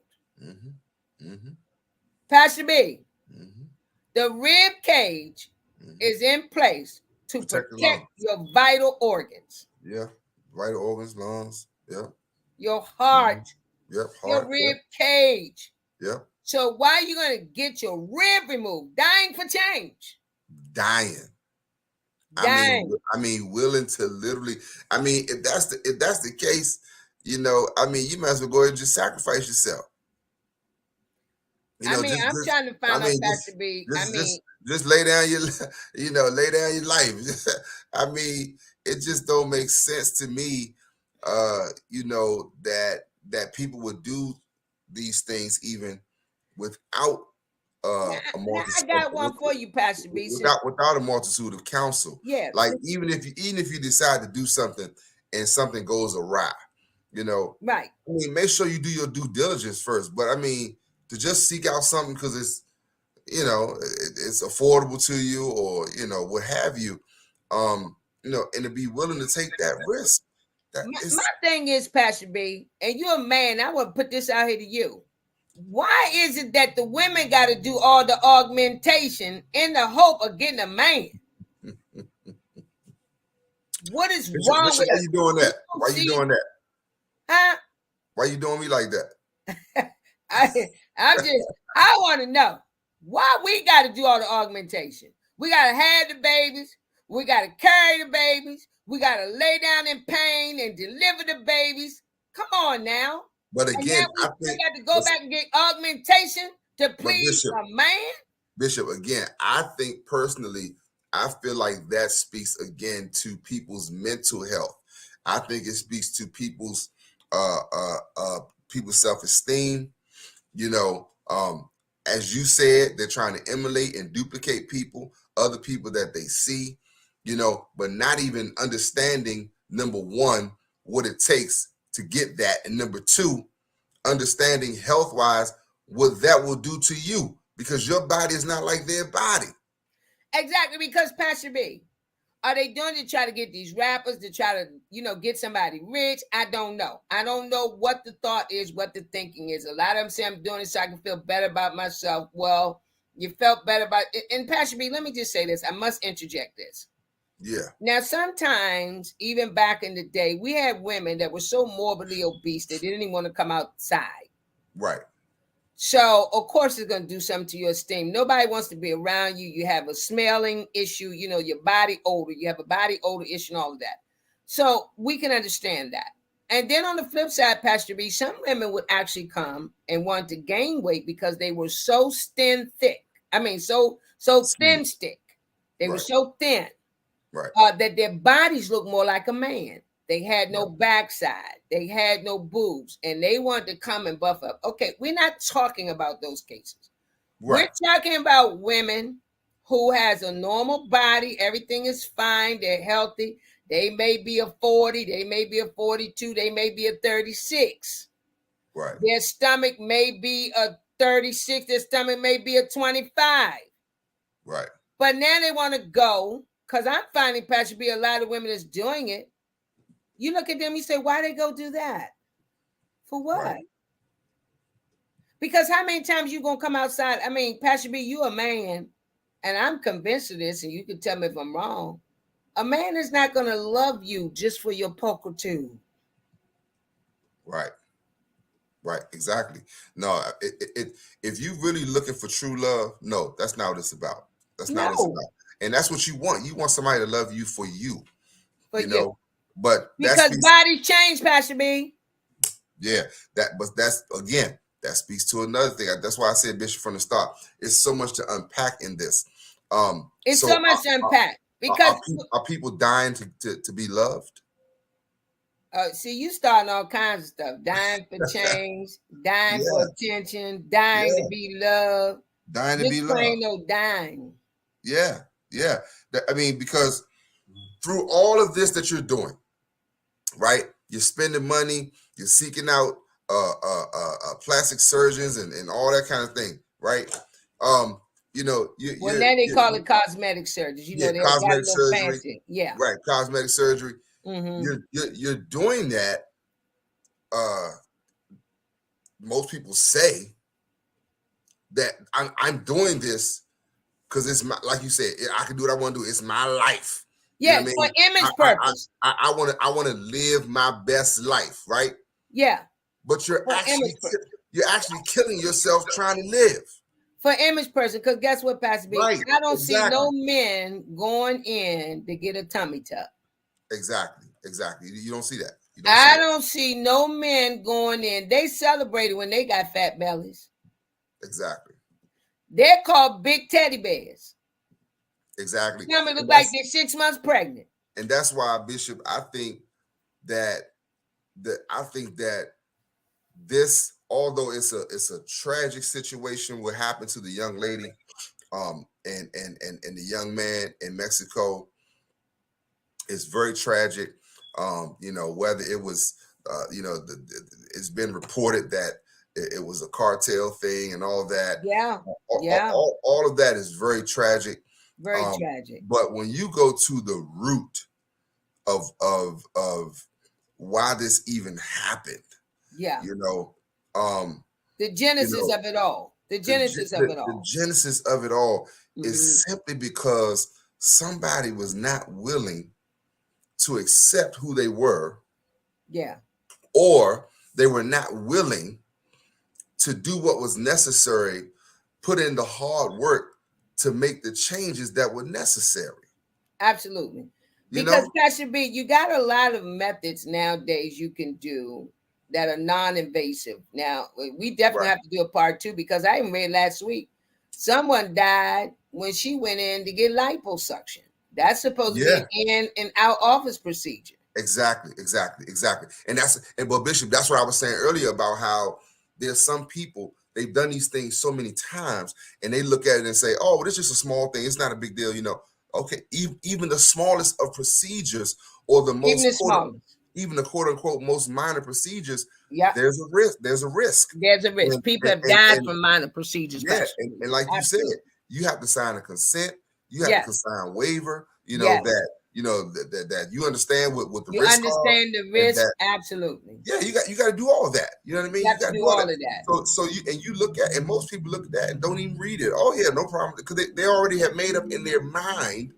Pastor B, Mm-hmm. the rib cage Mm-hmm. is in place to Protect the protect lungs. your vital organs, Yeah. Vital organs, lungs. Yeah. your Mm-hmm. heart, Yep. your Heart. rib Yep. cage. Yep. So why are you going to get your rib removed? Dying for change. Dying. Dying. Willing to literally. If that's the case, you might as well go ahead and just sacrifice yourself. I'm Just trying to I find out, mean, Pastor B. just lay down your, lay down your life. It just don't make sense to me. That people would do these things even without a Now I got one for you, Pastor B. without a multitude of counsel. Yeah, Like even if you decide to do something and something goes awry, right. make sure you do your due diligence first. But to just seek out something because it's affordable to you, or what have you, and to be willing to take that risk. That My is thing is, Pastor B, and you're a man, I want to put this out here to you. Why is it that the women got to do all the augmentation in the hope of getting a man? What is wrong Bishop, with why us? you doing that? Why you See, doing that? huh? Why you doing me like that? I want to know why we got to do all the augmentation. We got to have the babies. We got to carry the babies. We got to lay down in pain and deliver the babies. Come on now. But And now again, we I still think, got to go back and get augmentation to but please a man. Bishop, again, I think personally, I feel like that speaks again to people's mental health. I think it speaks to people's self-esteem. As you said, they're trying to emulate and duplicate other people that they see, but not even understanding, number one, what it takes to get that, and number two, understanding health-wise what that will do to you, because your body is not like their body. Exactly, because Pastor B, are they doing to try to get these rappers to try to, get somebody rich? I don't know. I don't know what the thought is, what the thinking is. A lot of them say I'm doing it so I can feel better about myself. Well, you felt better about it. And Pastor B, let me just say this. I must interject this. Yeah. Now, sometimes, even back in the day, we had women that were so morbidly obese that they didn't even want to come outside. Right. So, of course, it's going to do something to your esteem. Nobody wants to be around you. You have a smelling issue, your body odor. You have a body odor issue and all of that. So, we can understand that. And then on the flip side, Pastor B, some women would actually come and want to gain weight because they were so thick. So thin stick. They were so thin. Right. That their bodies look more like a man. They had no backside. They had no boobs. And they wanted to come and buff up. Okay, we're not talking about those cases. Right. We're talking about women who has a normal body. Everything is fine. They're healthy. They may be a 40. They may be a 42. They may be a 36. Right. Their stomach may be a 36. Their stomach may be a 25. Right. But now they want to go, because I'm finding, Pastor B, a lot of women that's doing it. You look at them, you say, why they go do that? For what? Right. Because how many times you going to come outside? Pastor B, you a man, and I'm convinced of this, and you can tell me if I'm wrong. A man is not going to love you just for your poker tube. Right. Right. Exactly. No, if you really looking for true love, no, that's not what it's about. That's not what it's about. And that's what you want. You want somebody to love you for you. You. But because bodies change, Pastor B. Yeah, that speaks to another thing. That's why I said, Bishop, from the start, it's so much to unpack in this. It's so much to unpack because are people dying to be loved? See, you starting all kinds of stuff. Dying for change, dying for attention, dying to be loved. Dying to be loved. No dying. Yeah. Because through all of this that you're doing, right? You're spending money, you're seeking out plastic surgeons and all that kind of thing, right? Now they call it cosmetic surgery. They cosmetic surgery. Fancy. Yeah. Right, cosmetic surgery. Mm-hmm. You're doing that. Most people say that I'm doing this because it's my, like you said, I can do what I want to do. It's my life. Yeah, You know for what I mean? image purpose. I want to live my best life, right? Yeah. But you're For actually killing yourself trying to live. For image person, because guess what, Pastor B? Right, I don't see exactly. no men going in to get a tummy tuck. Exactly. You don't see that. I don't see no men going in. They celebrated when they got fat bellies. Exactly. They're called big teddy bears. Exactly. Some look like they're 6 months pregnant. And that's why, Bishop, I think that this, although it's a tragic situation, what happened to the young lady, and the young man in Mexico, is very tragic. Whether it was, it's been reported that it was a cartel thing and all that. Yeah. All of that is very tragic. Very tragic. But when you go to the root of why this even happened, yeah, the genesis of it all. The genesis of it all is simply because somebody was not willing to accept who they were. Yeah. Or they were not willing to do what was necessary, put in the hard work to make the changes that were necessary. Absolutely. Because Pastor B, you got a lot of methods nowadays you can do that are non-invasive. Now, we definitely have to do a part 2, because I even read last week, someone died when she went in to get liposuction. That's supposed to be an in and out office procedure. Exactly. But Bishop, that's what I was saying earlier about how there's some people, they've done these things so many times and they look at it and say, oh, well, it's just a small thing. It's not a big deal, Okay, even the smallest of procedures, or the most even the quote unquote most minor procedures, there's a risk. There's a risk. People have died from minor procedures. Yeah, and like you said, you have to sign a consent. You have to sign a waiver. That you understand what the risk. You understand the risk, absolutely. Yeah, you got to do all of that. You know what I mean? You got to do all of that. So you look at, and most people look at that and don't even read it. Oh yeah, no problem, because they already have made up in their mind.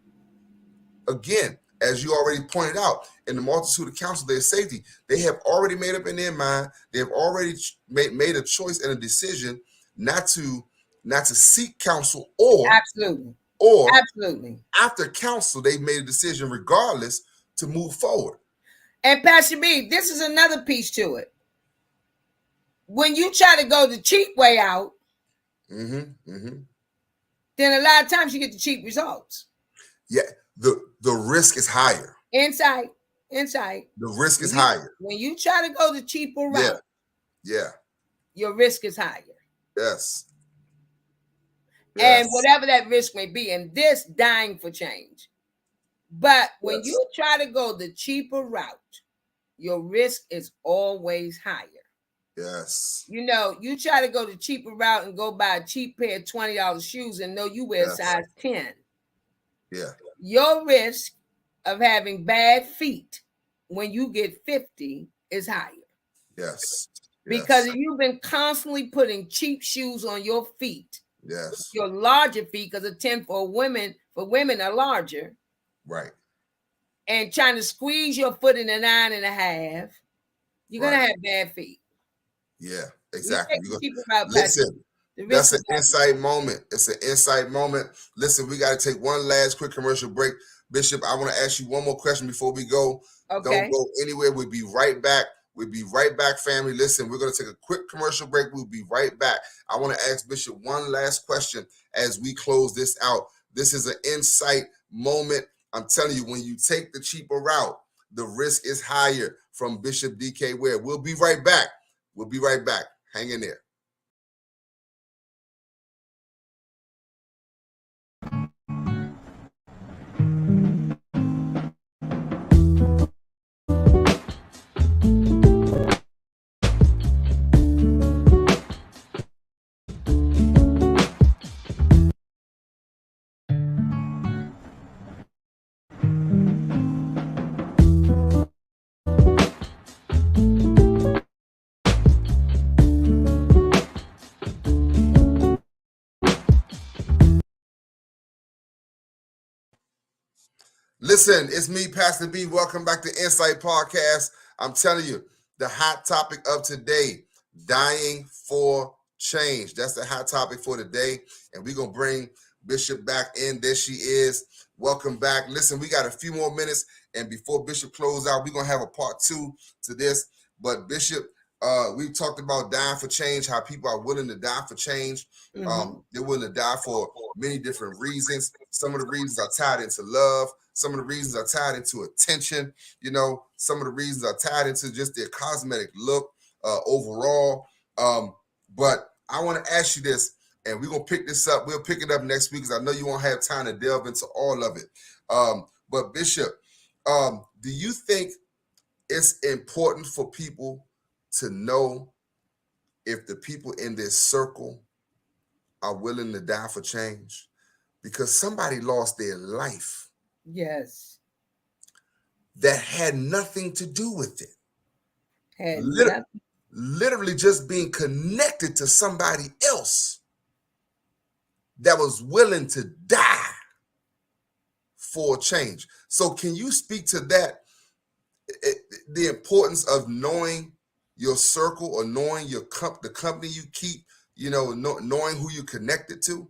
Again, as you already pointed out, in the multitude of counsel, there's safety. They have already made up in their mind. They have already made a choice and a decision not to seek counsel, or absolutely after counsel, they've made a decision regardless to move forward. And Pastor B, this is another piece to it. When you try to go the cheap way out, then a lot of times you get the cheap results. Yeah, the risk is higher. Insight. The risk is higher. When you try to go the cheaper route, your risk is higher. Yes. And whatever that risk may be, and this dying for change. But when you try to go the cheaper route, your risk is always higher. Yes. You try to go the cheaper route and go buy a cheap pair of $20 shoes and know you wear size 10. Yeah. Your risk of having bad feet when you get 50 is higher. Yes. Because you've been constantly putting cheap shoes on your feet. Yes. Your larger feet, because a 10 for women are larger. Right. And trying to squeeze your foot in a 9.5, you're gonna have bad feet. Yeah, exactly. Listen, that's an insight moment. It's an insight moment. Listen, we got to take one last quick commercial break. Bishop, I want to ask you one more question before we go. Okay. Don't go anywhere. We'll be right back. Family. Listen, we're going to take a quick commercial break. We'll be right back. I want to ask Bishop one last question as we close this out. This is an insight moment. I'm telling you, when you take the cheaper route, the risk is higher. From Bishop D.K. Ware. We'll be right back. Hang in there. Listen, it's me, Pastor B. Welcome back to Ensight Podcast. I'm telling you, the hot topic of today, dying for change. That's the hot topic for today. And we're going to bring Bishop back in. There she is. Welcome back. Listen, we got a few more minutes. And before Bishop close out, we're going to have a part 2 to this. But Bishop, we've talked about dying for change, how people are willing to die for change. They're willing to die for many different reasons. Some of the reasons are tied into love. Some of the reasons are tied into attention. You know, some of the reasons are tied into just their cosmetic look overall. But I want to ask you this, and we're going to pick this up. We'll pick it up next week because I know you won't have time to delve into all of it. But Bishop, do you think it's important for people to know if the people in this circle are willing to die for change? Because somebody lost their life. Yes. That had nothing to do with it. Had Literally just being connected to somebody else that was willing to die for change. So can you speak to that, the importance of knowing your circle or knowing the company you keep, you know, knowing who you're connected to?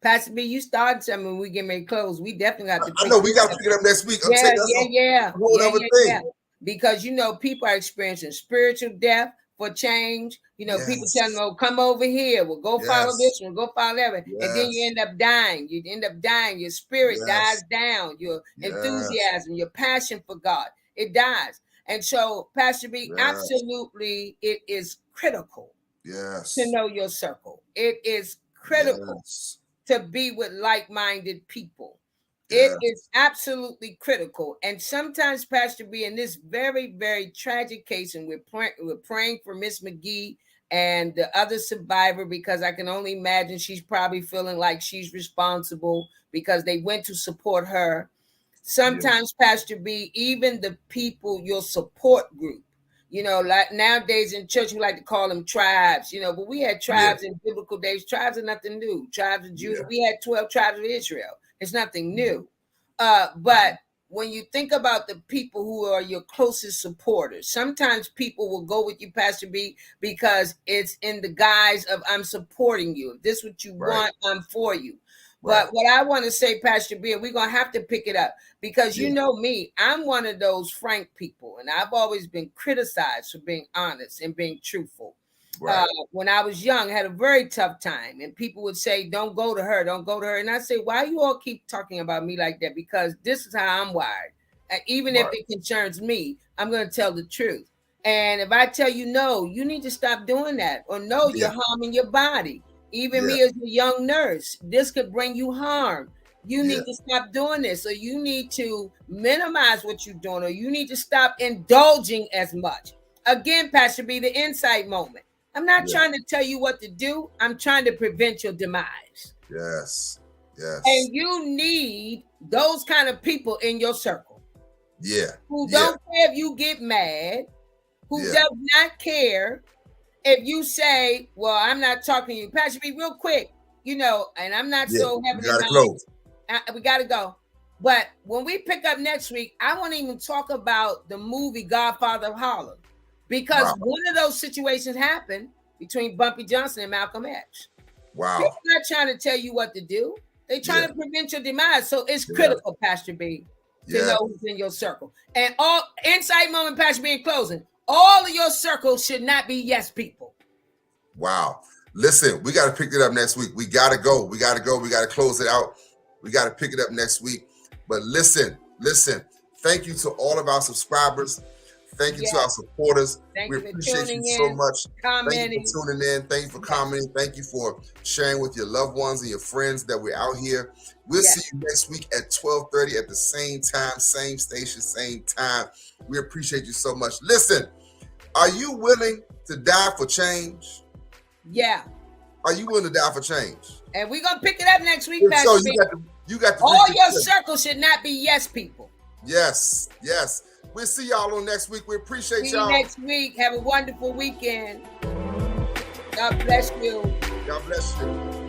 Pastor B, you started something when we get ready to close. We definitely got to. I know we got to pick it up next week. Yeah. Thing. Because you know people are experiencing spiritual death for change. You know, people telling them, "Oh, come over here. We'll go follow this one. Go follow that one," and then you end up dying. You end up dying. Your spirit dies down. Your enthusiasm, your passion for God, it dies. And so, Pastor B, absolutely, it is critical. To know your circle. It is critical. To be with like-minded people. It is absolutely critical. And sometimes, Pastor B, in this very, very tragic case, and we're praying for Miss McGee and the other survivor, because I can only imagine she's probably feeling like she's responsible because they went to support her. Sometimes, Pastor B, even the people, your support group, you know, like nowadays in church, we like to call them tribes, you know, but we had tribes in biblical days. Tribes are nothing new. Tribes of Judah. We had 12 tribes of Israel. It's nothing new. But when you think about the people who are your closest supporters, sometimes people will go with you, Pastor B, because it's in the guise of I'm supporting you. If this is what you want, I'm for you. But what I want to say, Pastor B, we're going to have to pick it up because you know me, I'm one of those frank people, and I've always been criticized for being honest and being truthful. When I was young, I had a very tough time, and people would say, don't go to her, don't go to her. And I say, why you all keep talking about me like that? Because this is how I'm wired. And even if it concerns me, I'm going to tell the truth. And if I tell you no, you need to stop doing that, or no, you're harming your body. Even me as a young nurse, this could bring you harm. You need to stop doing this, or you need to minimize what you're doing, or you need to stop indulging as much. Again, Pastor B, the insight moment. I'm not trying to tell you what to do. I'm trying to prevent your demise. Yes. And you need those kind of people in your circle. Who don't care if you get mad, who does not care if you say, well, I'm not talking to you. Pastor B, real quick, you know, and I'm not so heavy in mind. We got to go. But when we pick up next week, I want to even talk about the movie Godfather of Harlem. Because one of those situations happened between Bumpy Johnson and Malcolm X. They're not trying to tell you what to do. They're trying to prevent your demise. So it's critical, Pastor B, to know who's in your circle. And all insight moment, Pastor B, in closing. All of your circles should not be yes people. Wow. Listen, we got to pick it up next week. We got to go. We got to close it out. We got to pick it up next week. But listen. Thank you to all of our subscribers. Thank you to our supporters. We appreciate you so much. Thank you for tuning in. Thank you for commenting. Thank you for sharing with your loved ones and your friends that we're out here. We'll see you next week at 12:30 at the same time, same station, same time. We appreciate you so much. Listen, are you willing to die for change? Yeah. Are you willing to die for change? And we're going to pick it up next week, Pastor B. You got to all your circles should not be yes people. Yes. We'll see y'all on next week. We appreciate y'all. See you next week. Have a wonderful weekend. God bless you. God bless you.